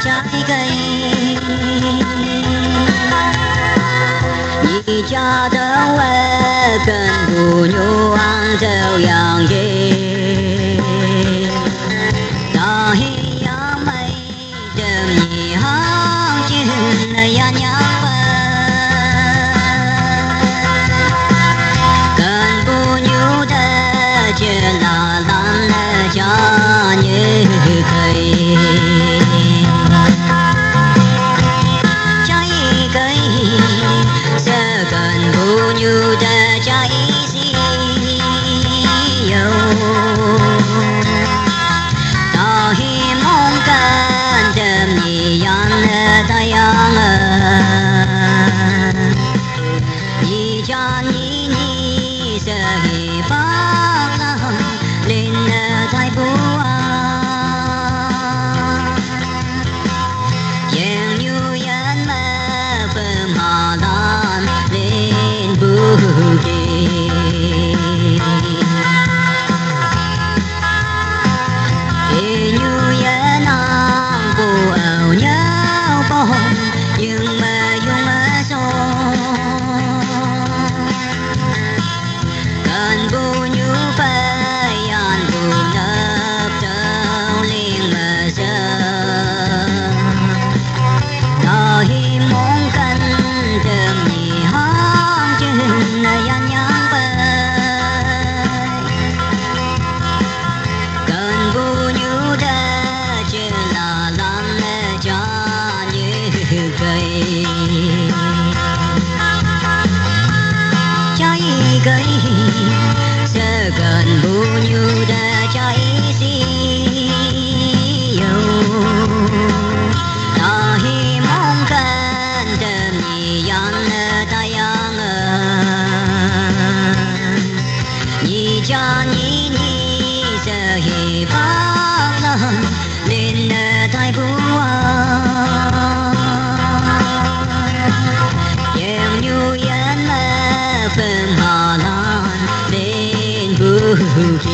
trái cây nhị cha đâu cần bù nhu ăn theo yang gì ta hi ya mây đêm nhị hang chín ya nhang cần bù nhu đã chưa là lan cha như cây cần bao nhiêu đã cháy gì ta hi mong cần đêm nhị yan tay yang nhị cha nhị nhị sẽ hi phát lên thay bùa yang như yan mà phơm hà lan lên bukit như ya nam cô ảo nhau bông nhưng mà dùng mà son cần bu như phải an bu nấp trao liền mà giờ ta hi mong cần đêm nhị hang chân yan nhang bay cần bu như đã chưa là lan cha như cây trái cây sẽ cần bu như đã cháy gì ta hi mong cần đêm nhị yan tay yang nhị cha nhị nhị sẽ hi phát lên thay bùa yang như yan mà phơm hà lan lên bukit